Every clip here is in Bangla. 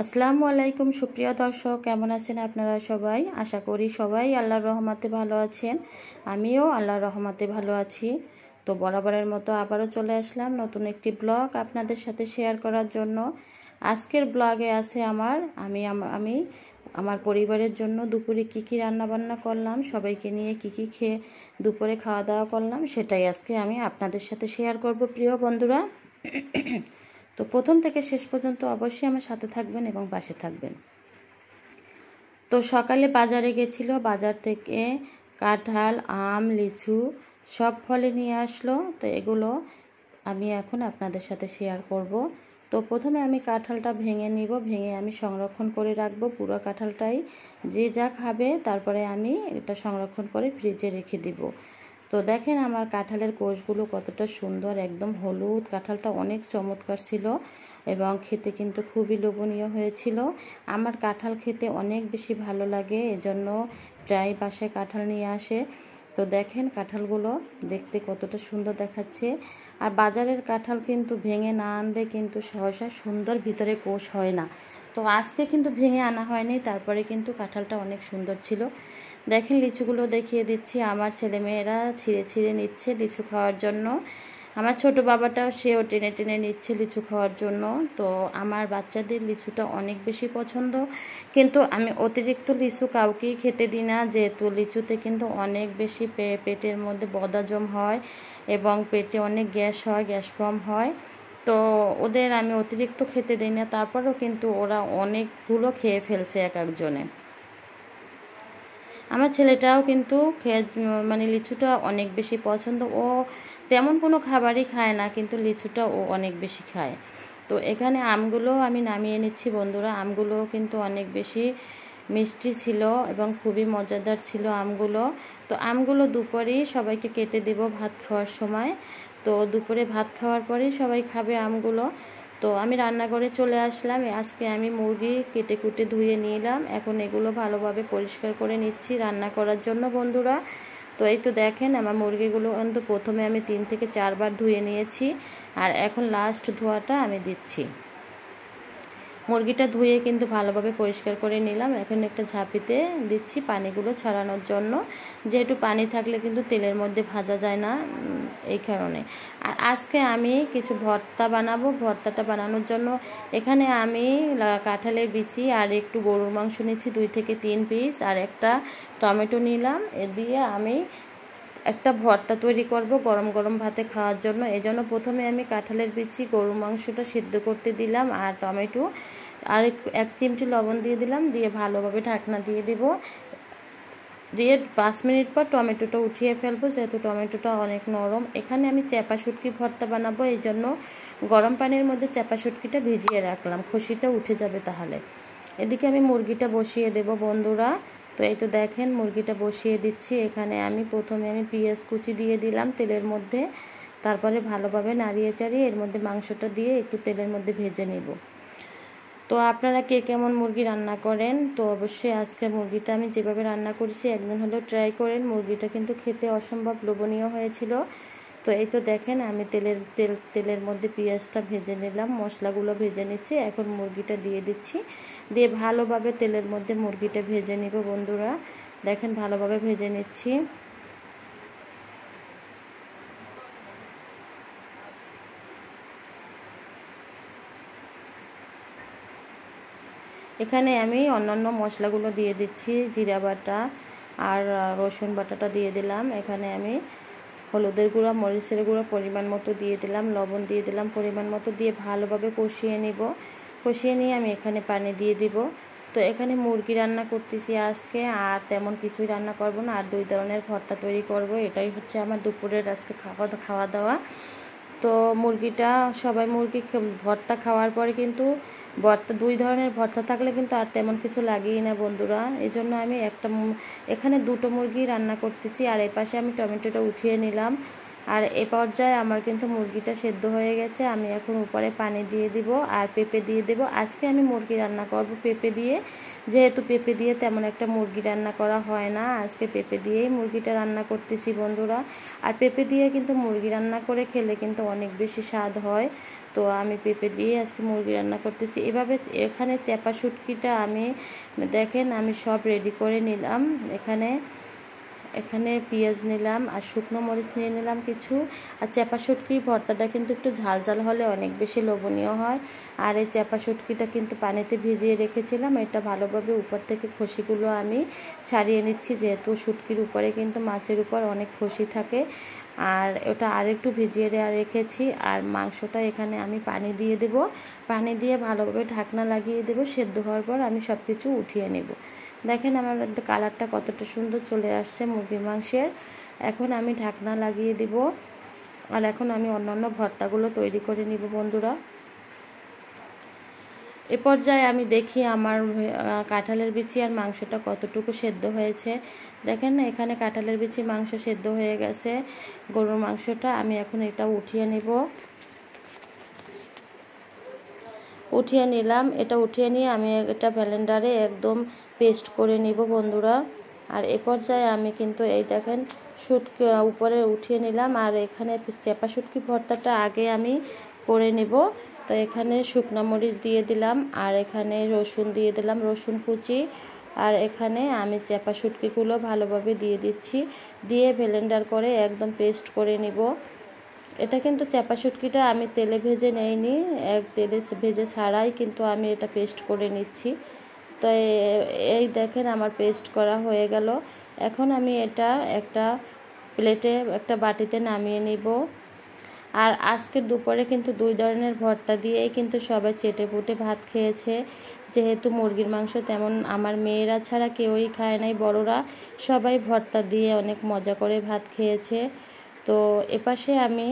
আসসালামু আলাইকুম সুপ্রিয় দর্শক, কেমন আছেন আপনারা সবাই? আশা করি সবাই আল্লাহর রহমতে ভালো আছেন। আমিও আল্লাহর রহমতে ভালো আছি। তো বরাবরের মতো আবারও চলে আসলাম নতুন একটি ব্লগ আপনাদের সাথে শেয়ার করার জন্য। আজকের ব্লগে আছে আমি আমার পরিবারের জন্য দুপুরে কী রান্নাবান্না করলাম, সবাইকে নিয়ে কী খেয়ে দুপুরে খাওয়া দাওয়া করলাম, সেটাই আজকে আমি আপনাদের সাথে শেয়ার করব প্রিয় বন্ধুরা। তো প্রথম থেকে শেষ পর্যন্ত অবশ্যই আমার সাথে থাকবেন এবং পাশে থাকবেন। তো সকালে বাজারে গেছিল, বাজার থেকে কাঁঠাল, আম, লিচু সব ফলে নিয়ে আসলো। তো এগুলো আমি এখন আপনাদের সাথে শেয়ার করব। তো প্রথমে আমি কাঁঠালটা ভেঙে নিব, ভেঙে আমি সংরক্ষণ করে রাখবো পুরো কাঁঠালটাই। যে যা খাবে তারপরে আমি এটা সংরক্ষণ করে ফ্রিজে রেখে দিব। তো দেখেন আমার কাঁঠালের কোষগুলো কতটা সুন্দর, একদম হলুদ। কাঁঠালটা অনেক চমৎকার ছিল এবং খেতে কিন্তু খুবই লোভনীয় হয়েছিল। আমার কাঁঠাল খেতে অনেক বেশি ভালো লাগে, এজন্য প্রায় বাসায় কাঁঠাল নিয়ে আসে। তো দেখেন কাঁঠালগুলো দেখতে কতটা সুন্দর দেখাচ্ছে। আর বাজারের কাঁঠাল কিন্তু ভেঙে না আনলে কিন্তু সহসা সুন্দর ভিতরে কোষ হয় না। তো আজকে কিন্তু ভেঙে আনা হয়নি, তারপরে কিন্তু কাঁঠালটা অনেক সুন্দর ছিল। দেখেন লিচুগুলো দেখিয়ে দিচ্ছি, আমার ছেলেমেয়েরা ছিঁড়ে ছিঁড়ে নিচ্ছে লিচু খাওয়ার জন্য। আমার ছোট বাবাটাও সেও টেনে টেনে নিচ্ছে লিচু খাওয়ার জন্য। তো আমার বাচ্চাদের লিচুটা অনেক বেশি পছন্দ, কিন্তু আমি অতিরিক্ত লিচু কাউকেই খেতে দিই না, যেহেতু লিচুতে কিন্তু অনেক বেশি পেটের মধ্যে বদহজম হয় এবং পেটে অনেক গ্যাস হয়, গ্যাস ফর্ম হয়। তো ওদের আমি অতিরিক্ত খেতে দিই না, তারপরেও কিন্তু ওরা অনেকগুলো খেয়ে ফেলছে এক একজনে। আমার ছেলেটাও কিন্তু লিচুটা অনেক বেশি পছন্দ। ও তেমন কোনো খাবারই খায় না, কিন্তু লিচুটা ও অনেক বেশি খায়। তো এখানে আমগুলো আমি নামিয়ে নিচ্ছি বন্ধুরা। আমগুলো কিন্তু অনেক বেশি মিষ্টি ছিল এবং খুবই মজাদার ছিল আমগুলো। তো আমগুলো দুপুরেই সবাইকে কেটে দেব ভাত খাওয়ার সময়। তো দুপুরে ভাত খাওয়ার পরেই সবাই খাবে আমগুলো। তো আমি রান্নাঘরে চলে আসলাম। আজকে আমি মুরগি কেটে কুটে ধুয়ে নিলাম, এখন এগুলো ভালোভাবে পরিষ্কার করে নিচ্ছি রান্না করার জন্য বন্ধুরা। তো এই তো দেখেন আমার মুরগিগুলো কিন্তু প্রথমে আমি 3 থেকে 4 বার ধুয়ে নিয়েছি, আর এখন লাস্ট ধোয়াটা আমি দিচ্ছি। মুরগিটা ধুয়ে কিন্তু ভালোভাবে পরিষ্কার করে নিলাম। এখন একটা ঝাঁপিতে দিচ্ছি পানিগুলো ছড়ানোর জন্য, যেহেতু পানি থাকলে কিন্তু তেলের মধ্যে ভাজা যায় না, এই কারণে। আর আজকে আমি কিছু ভর্তা বানাবো। ভর্তাটা বানানোর জন্য এখানে আমি কাঁঠালের বিচি আর একটু গরুর মাংস নিচ্ছি 2 থেকে 3 পিস, আর একটা টমেটো নিলাম। এ দিয়ে আমি একটা ভর্তা তৈরি করব গরম গরম ভাতে খাওয়ার জন্য। এজন্য প্রথমে আমি কাঁঠালের বিচি, গরুর মাংসটা সিদ্ধ করতে দিলাম, আর টমেটো আর 1 চিমটি লবণ দিয়ে দিলাম, দিয়ে ভালোভাবে ঢাকনা দিয়ে দিব। দিয়ে 5 মিনিট পর টমেটোটা উঠিয়ে ফেলবো, যেহেতু টমেটোটা অনেক নরম। এখানে আমি চ্যাপা শুটকি ভর্তা বানাবো, এই জন্য গরম পানির মধ্যে চ্যাপা শুটকিটা ভিজিয়ে রাখলাম, খসিটা উঠে যাবে তাহলে। এদিকে আমি মুরগিটা বসিয়ে দেব বন্ধুরা। তো এই তো দেখেন মুরগিটা বসিয়ে দিচ্ছি। এখানে আমি প্রথমে পেঁয়াজ কুচি দিয়ে দিলাম তেলের মধ্যে, তারপরে ভালোভাবে নাড়িয়ে চাড়িয়ে এর মধ্যে মাংসটা দিয়ে একটু তেলের মধ্যে ভেজে নেব। তো আপনারা কে কেমন মুরগি রান্না করেন? তো অবশ্যই আজকে মুরগিটা আমি যেভাবে রান্না করেছি একদিন হলেও ট্রাই করেন। মুরগিটা কিন্তু খেতে অসম্ভব লোভনীয় হয়েছিল। তো এই তো দেখেন আমি তেলের মধ্যে পেঁয়াজটা ভেজে নিলাম, মশলাগুলো ভেজে নিচ্ছি। এখন মুরগিটা দিয়ে দিচ্ছি, দিয়ে ভালোভাবে তেলের মধ্যে মুরগিটা ভেজে নিব বন্ধুরা। দেখেন ভালোভাবে ভেজে নিচ্ছি। এখানে আমি অন্যান্য মশলাগুলো দিয়ে দিচ্ছি, জিরা বাটা আর রসুন বাটাটা দিয়ে দিলাম। এখানে আমি হলুদের গুঁড়া, মরিচের গুঁড়া পরিমাণ মতো দিয়ে দিলাম, লবণ দিয়ে দিলাম পরিমাণ মতো, দিয়ে ভালোভাবে কষিয়ে নিব। কষিয়ে নিয়ে আমি এখানে পানি দিয়ে দিব। তো এখানে মুরগি রান্না করতেছি আজকে, আর তেমন কিছুই রান্না করব না, আর 2 ধরনের ভর্তা তৈরি করব। এটাই হচ্ছে আমার দুপুরের আজকে খাওয়া দাওয়া। তো মুরগিটা সবাই মুরগি ভর্তা খাওয়ার পরে কিন্তু ভর্তা 2 ধরনের ভর্তা থাকলে কিন্তু আর তেমন কিছু লাগেই না বন্ধুরা। এই জন্য আমি এখানে 2টো মুরগি রান্না করতেছি, আর এই পাশে আমি টমেটোটা উঠিয়ে নিলাম। আর এ পর্যায়ে আমার কিন্তু মুরগিটা সেদ্ধ হয়ে গেছে। আমি এখন উপরে পানি দিয়ে দিব আর পেঁপে দিয়ে দেব। আজকে আমি মুরগি রান্না করব পেঁপে দিয়ে, যেহেতু পেঁপে দিয়ে তেমন একটা মুরগি রান্না করা হয় না, আজকে পেঁপে দিয়েই মুরগিটা রান্না করতেছি বন্ধুরা। আর পেঁপে দিয়ে কিন্তু মুরগি রান্না করে খেলে কিন্তু অনেক বেশি স্বাদ হয়। তো আমি পেঁপে দিয়ে আজকে মুরগি রান্না করতেছি। এভাবে এখানে চ্যাপা শুটকিটা আমি দেখেন আমি সব রেডি করে নিলাম। এখানে পেঁয়াজ নিলাম আর শুকনো মরিচ নিয়ে নিলাম কিছু। আর চ্যাপা শুটকির ভর্তাটা কিন্তু একটু ঝাল ঝাল হলে অনেক বেশি লোভনীয় হয়। আর এই চ্যাপা শুটকিটা কিন্তু পানিতে ভিজিয়ে রেখেছিলাম। এটা ভালোভাবে উপর থেকে খসিগুলো আমি ছাড়িয়ে নিচ্ছি, যেহেতু শুটকির উপরে কিন্তু মাছের উপর অনেক খসি থাকে। আর ওটা আরেকটু ভিজিয়ে রেখেছি। আর মাংসটা এখানে আমি পানি দিয়ে দেব, পানি দিয়ে ভালোভাবে ঢাকনা লাগিয়ে দেব। সেদ্ধ হওয়ার পর আমি সব কিছু উঠিয়ে নেব। দেখেন আমার কালারটা কতটা সুন্দর চলে আসছে মুরগির মাংসের। এখন আমি ঢাকনা লাগিয়ে দিব। আর এখন আমি অন্যান্য ভর্তাগুলো তৈরি করে নিব বন্ধুরা। এ পর্যায়ে আমি দেখি আমার কাঁঠালের বিচি আর মাংসটা কতটুকু সেদ্ধ হয়েছে। দেখেন না, এখানে কাঁঠালের বিচি মাংস সেদ্ধ হয়ে গেছে, গরুর মাংসটা। আমি এখন এটা উঠিয়ে নেব। উঠিয়ে নিলাম। এটা উঠিয়ে নিয়ে আমি এটা ব্লেন্ডারে একদম পেস্ট করে নিব বন্ধুরা। আর এ পর্যায়ে আমি কিন্তু এই দেখেন শুটকি উপরে উঠিয়ে নিলাম। আর এখানে চ্যাপা শুটকি ভর্তাটা আগে আমি করে নেব। তো এখানে শুকনো মরিচ দিয়ে দিলাম, আর এখানে রসুন দিয়ে দিলাম, রসুন কুচি। আর এখানে আমি চ্যাপা শুটকিগুলো ভালোভাবে দিয়ে দিচ্ছি, দিয়ে ব্লেন্ডার করে একদম পেস্ট করে নিব। এটা কিন্তু চ্যাপা শুটকিটা আমি তেলে ভেজে নেইনি, তেলে ভেজে ছাড়াই কিন্তু আমি এটা পেস্ট করে নিচ্ছি। তো এই দেখেন আমার পেস্ট করা হয়ে গেল। এখন আমি এটা একটা প্লেটে একটা বাটিতে নামিয়ে নিব। আর আজকে দুপুরে কিন্তু 2 ধরনের ভর্তা দিয়েই কিন্তু সবাই চেটেপুটে ভাত খেয়েছে, যেহেতু মুরগির মাংস তেমন আমার মেয়েরা ছাড়া কেউই খায় নাই, বড়রা সবাই ভর্তা দিয়ে অনেক মজা করে ভাত খেয়েছে। তো এপাশে আমি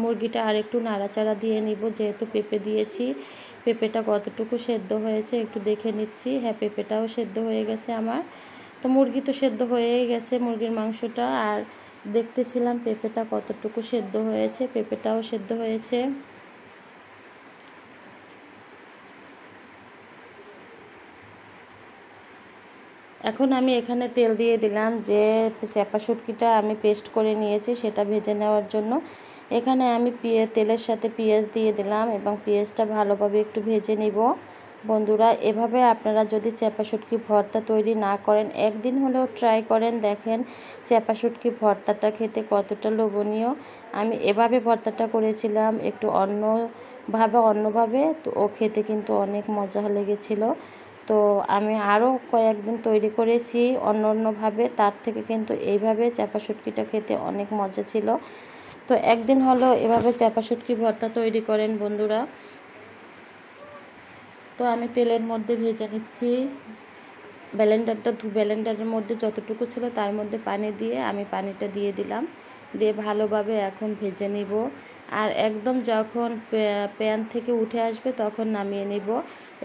মুরগিটা আর একটু নাড়াচাড়া দিয়ে নিব, যেহেতু পেঁপে দিয়েছি। পেঁপেটা কতটুকু সেদ্ধ হয়েছে একটু দেখে নিচ্ছি। হ্যাঁ, পেঁপেটাও সেদ্ধ হয়ে গেছে আমার। তো মুরগি তো সেদ্ধ হয়েই গেছে, মুরগির মাংসটা। আর দেখতেছিলাম পেঁপেটা কতটুকু সেদ্ধ হয়েছে, পেঁপেটাও সেদ্ধ হয়েছে। এখন আমি এখানে তেল দিয়ে দিলাম, যে চ্যাপা শুটকিটা আমি পেস্ট করে নিয়েছি সেটা ভেজে নেওয়ার জন্য। এখানে আমি তেলের সাথে পেঁয়াজ দিয়ে দিলাম এবং পেঁয়াজটা ভালোভাবে একটু ভেজে নিব বন্ধুরা। এভাবে আপনারা যদি চ্যাপা শুটকি ভর্তা তৈরি না করেন, একদিন হলেও ট্রাই করেন, দেখেন চ্যাপা শুটকি ভর্তাটা খেতে কতটা লোভনীয়। আমি এভাবে ভর্তাটা করেছিলাম একটু অন্যভাবে, তো ও খেতে কিন্তু অনেক মজা লেগেছিল। তো আমি আরও কয়েকদিন তৈরি করেছি অন্যভাবে, তার থেকে কিন্তু এইভাবে চ্যাপা শুটকিটা খেতে অনেক মজা ছিল। তো একদিন হলো এভাবে চ্যাপা শুটকি ভর্তা তৈরি করেন বন্ধুরা। তো আমি তেলের মধ্যে ভেজে নিচ্ছি। ব্লেন্ডারের মধ্যে যতটুকু ছিল তার মধ্যে পানি দিয়ে আমি পানিটা দিয়ে দিলাম, দিয়ে ভালোভাবে এখন ভেজে নিব। আর একদম যখন প্যান থেকে উঠে আসবে তখন নামিয়ে নিব।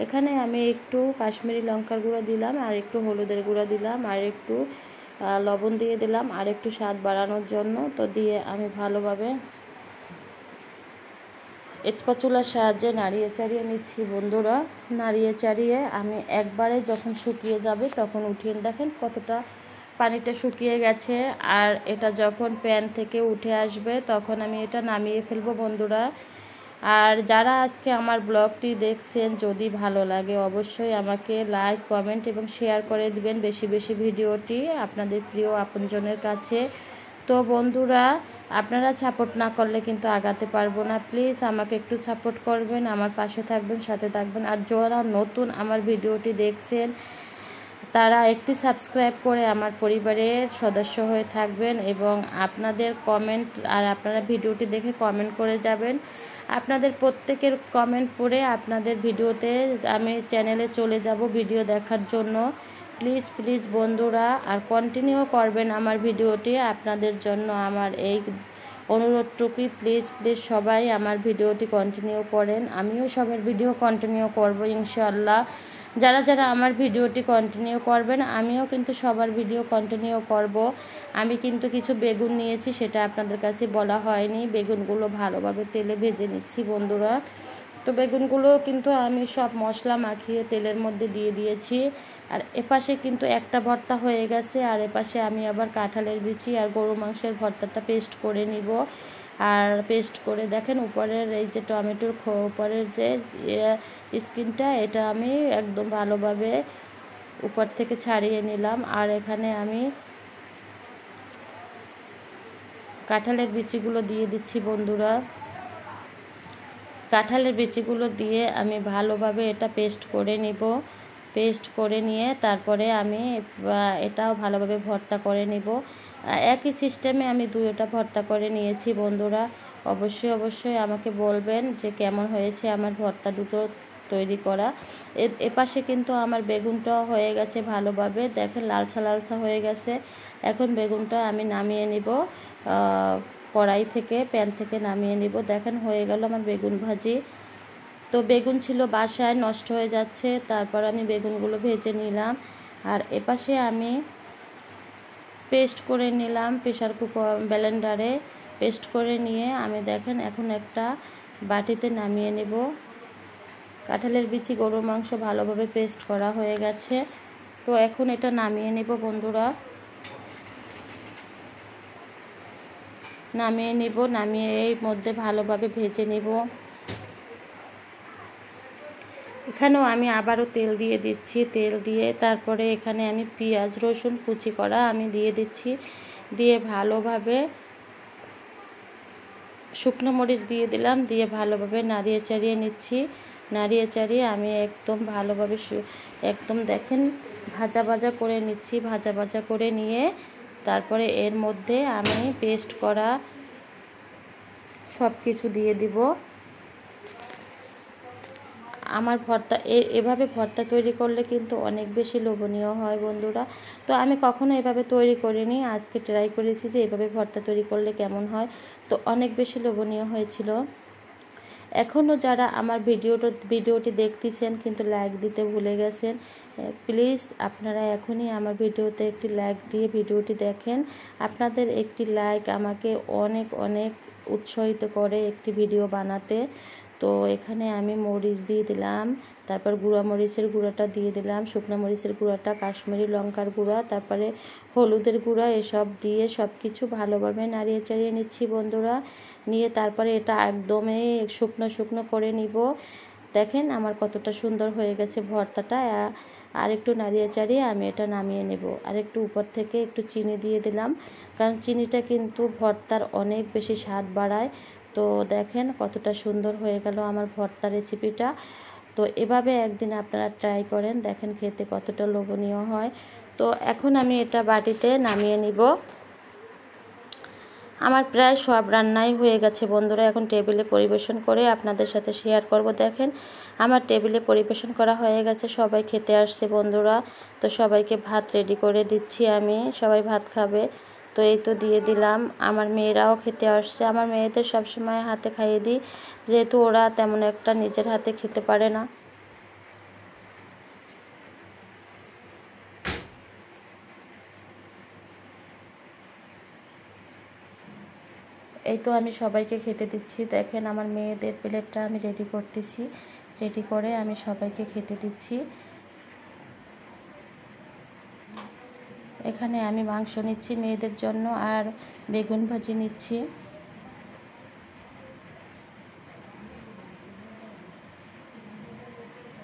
এখানে আমি একটু কাশ্মীরি লঙ্কার গুঁড়ো দিলাম, আর একটু হলুদের গুঁড়ো দিলাম, আর একটু লবণ দিয়ে দিলাম, আর একটু স্বাদ বাড়ানোর জন্য। তো দিয়ে আমি ভালোভাবে স্প্যাচুলার সাহায্যে নাড়িয়ে চাড়িয়ে নিচ্ছি বন্ধুরা। নাড়িয়ে চাড়িয়ে আমি একবারে যখন শুকিয়ে যাবে তখন উঠিয়ে, দেখেন কতটা পানিটা শুকিয়ে গেছে। আর এটা যখন প্যান থেকে উঠে আসবে তখন আমি এটা নামিয়ে ফেলবো বন্ধুরা। আর যারা আজকে আমার ব্লগটি দেখছেন, যদি ভালো লাগে অবশ্যই আমাকে লাইক, কমেন্ট এবং শেয়ার করে দিবেন বেশি বেশি ভিডিওটি আপনাদের প্রিয় আপনজনের কাছে। তো বন্ধুরা, আপনারা সাপোর্ট না করলে কিন্তু আগাতে পারবো না। প্লিজ আমাকে একটু সাপোর্ট করবেন, আমার পাশে থাকবেন, সাথে থাকবেন। আর যারা নতুন আমার ভিডিওটি দেখছেন তারা একটি সাবস্ক্রাইব করে আমার পরিবারের সদস্য হয়ে থাকবেন, এবং আপনাদের কমেন্ট আর আপনারা ভিডিওটি দেখে কমেন্ট করে যাবেন। আপনাদের প্রত্যেকের কমেন্ট পড়ে আপনাদের ভিডিওতে আমি চ্যানেলে চলে যাব ভিডিও দেখার জন্য। প্লিজ প্লিজ বন্ধুরা, আর কন্টিনিউ করবেন আমার ভিডিওটি। আপনাদের জন্য আমার এই অনুরোধটুকুই, প্লিজ প্লিজ সবাই আমার ভিডিওটি কন্টিনিউ করেন। আমিও সবার ভিডিও কন্টিনিউ করব ইনশাআল্লাহ। যারা যারা আমার ভিডিওটি কন্টিনিউ করবেন, আমিও কিন্তু সবার ভিডিও কন্টিনিউ করব। আমি কিন্তু কিছু বেগুন নিয়েছি, সেটা আপনাদের কাছে বলা হয়নি। বেগুনগুলো ভালোভাবে তেলে ভেজে নিচ্ছি বন্ধুরা। তো বেগুনগুলো কিন্তু আমি সব মশলা মাখিয়ে তেলের মধ্যে দিয়ে দিয়েছি। আর এপাশে কিন্তু একটা ভর্তা হয়ে গেছে, আর এপাশে আমি আবার কাঁঠালের বিচি আর গরু মাংসের ভর্তাটা পেস্ট করে নিব। আর পেস্ট করে দেখেন উপরের এই যে টমেটোর উপরের যে স্কিনটা, এটা আমি একদম ভালোভাবে উপর থেকে ছাড়িয়ে নিলাম। আর এখানে আমি কাঁঠালের বিচিগুলো দিয়ে দিচ্ছি বন্ধুরা। কাঁঠালের বিচিগুলো দিয়ে আমি ভালোভাবে এটা পেস্ট করে নিব। পেস্ট করে নিয়ে তারপরে আমি এটাও ভালোভাবে ভর্তা করে নিব। একই সিস্টেমে আমি দুইটা ভর্তা করে নিয়েছি বন্ধুরা। অবশ্যই অবশ্যই আমাকে বলবেন যে কেমন হয়েছে আমার ভর্তা দুটো তৈরি করা। এপাশে কিন্তু আমার বেগুনটাও হয়ে গেছে ভালোভাবে, দেখেন লালচা লালচা হয়ে গেছে। এখন বেগুনটা আমি নামিয়ে নিব, কড়াই থেকে প্যান থেকে নামিয়ে নিব। দেখেন হয়ে গেল আমার বেগুন ভাজি। তো বেগুন ছিল বাসায়, নষ্ট হয়ে যাচ্ছে, তারপর আমি বেগুনগুলো ভেজে নিলাম। আর এপাশে আমি পেস্ট করে নিলাম প্রেসার কুকার ব্লেন্ডারে। পেস্ট করে নিয়ে আমি দেখেন এখন একটা বাটিতে নামিয়ে নেব। কাঁঠালের বিচি গরুর মাংস ভালোভাবে পেস্ট করা হয়ে গেছে। তো এখন এটা নামিয়ে নেব বন্ধুরা। নামিয়ে নিব, নামিয়ে এর মধ্যে ভালোভাবে ভেজে নিব। এখানেও আমি আবারও তেল দিয়ে দিচ্ছি। তেল দিয়ে তারপরে এখানে আমি পেঁয়াজ রসুন কুচি করা আমি দিয়ে দিচ্ছি। দিয়ে ভালোভাবে শুকনো মরিচ দিয়ে দিলাম, দিয়ে ভালোভাবে নাড়িয়ে চাড়িয়ে নিচ্ছি। নাড়িয়ে চাড়িয়ে আমি একদম ভালোভাবে একদম দেখেন ভাজা ভাজা করে নিচ্ছি। ভাজা ভাজা করে নিয়ে তারপরে এর মধ্যে আমি পেস্ট করা সব কিছু দিয়ে দিব। আমার ভর্তা এভাবে ভর্তা তৈরি করলে কিন্তু অনেক বেশি লোভনীয় হয় বন্ধুরা। তো আমি কখনো এভাবে তৈরি করিনি, আজকে ট্রাই করেছি যে এভাবে ভর্তা তৈরি করলে কেমন হয়। তো অনেক বেশি লোভনীয় হয়েছিল। এখনও যারা আমার ভিডিওটি দেখতেছেন কিন্তু লাইক দিতে ভুলে গেছেন, প্লিজ আপনারা এখনই আমার ভিডিওতে একটি লাইক দিয়ে ভিডিওটি দেখেন। আপনাদের একটি লাইক আমাকে অনেক অনেক উৎসাহিত করে একটি ভিডিও বানাতে। তো এখানে আমি মরিচ দিয়ে দিলাম, তারপর গুঁড়া মরিচের গুঁড়াটা দিয়ে দিলাম, শুকনো মরিচের গুঁড়াটা, কাশ্মীরি লঙ্কার গুঁড়া, তারপরে হলুদের গুঁড়া, এসব দিয়ে সব কিছু ভালোভাবে নাড়িয়ে চাড়িয়ে নিচ্ছি বন্ধুরা। নিয়ে তারপরে এটা একদমই শুকনো শুকনো করে নিব। দেখেন আমার কতটা সুন্দর হয়ে গেছে ভর্তাটা। আর একটু নাড়িয়ে চাড়িয়ে আমি এটা নামিয়ে নেব। আর একটু উপর থেকে একটু চিনি দিয়ে দিলাম, কারণ চিনিটা কিন্তু ভর্তার অনেক বেশি স্বাদ বাড়ায়। তো দেখেন কতটা সুন্দর হয়ে গেল আমার ভর্তা রেসিপিটা। তো এভাবে একদিন আপনারা ট্রাই করেন, দেখেন খেতে কতটা লোভনীয় হয়। তো এখন আমি এটা বাটিতে নামিয়ে নিব। আমার প্রায় সব রান্নাই হয়ে গেছে বন্ধুরা। এখন টেবিলে পরিবেশন করে আপনাদের সাথে শেয়ার করব। দেখেন আমার টেবিলে পরিবেশন করা হয়ে গেছে, সবাই খেতে আসছে বন্ধুরা। তো সবাইকে ভাত রেডি করে দিচ্ছি আমি, সবাই ভাত খাবে। তো এই তো দিয়ে দিলাম, আমার মেয়েরাও খেতে আসছে। আমার মেয়েদের সবসময় হাতে খাইয়ে দিই, যেহেতু ওরা তেমন একটা নিজের হাতে খেতে পারে না। এই তো আমি সবাইকে খেতে দিচ্ছি। দেখেন আমার মেয়েদের প্লেটটা আমি রেডি করতেছি, রেডি করে আমি সবাইকে খেতে দিচ্ছি। এখানে আমি মাংস নিচ্ছি মেয়েদের জন্য, আর বেগুন ভাজি নিচ্ছি।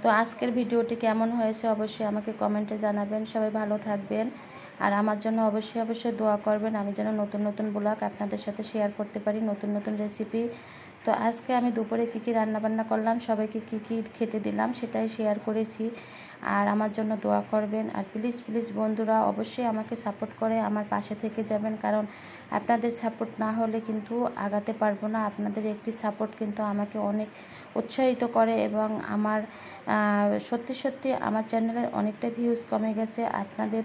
তো আজকের ভিডিওটি কেমন হয়েছে অবশ্যই আমাকে কমেন্টে জানাবেন। সবাই ভালো থাকবেন, আর আমার জন্য অবশ্যই অবশ্যই দোয়া করবেন, আমি যেন নতুন নতুন ব্লগ আপনাদের সাথে শেয়ার করতে পারি, নতুন নতুন রেসিপি। তো আজকে আমি দুপুরে কী কী রান্নাবান্না করলাম, সবাইকে কী কী খেতে দিলাম সেটাই শেয়ার করেছি। আর আমার জন্য দোয়া করবেন। আর প্লিজ প্লিজ বন্ধুরা অবশ্যই আমাকে সাপোর্ট করে আমার পাশে থেকে যাবেন, কারণ আপনাদের সাপোর্ট না হলে কিন্তু আগাতে পারবো না। আপনাদের একটি সাপোর্ট কিন্তু আমাকে অনেক উৎসাহিত করে, এবং আমার সত্যি সত্যি আমার চ্যানেলের অনেকটা ভিউজ কমে গেছে। আপনাদের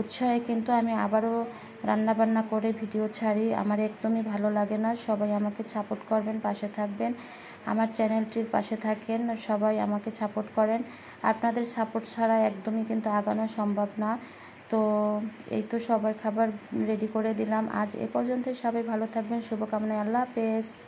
উৎসাহে কিন্তু আমি আবারও রান্নাবান্না করে ভিডিও ছাড়ি, আমার একদমই ভালো লাগে না। সবাই আমাকে সাপোর্ট করবেন, পাশে থাকবেন। আমার চ্যানেলটির পাশে থাকেন, সবাই আমাকে সাপোর্ট করেন। আপনাদের সাপোর্ট ছাড়া একদমই কিন্তু আগানো সম্ভব না। তো এই তো সবার খাবার রেডি করে দিলাম। আজ এ পর্যন্ত, সবাই ভালো থাকবেন, শুভকামনায়, আল্লাহ হাফেজ।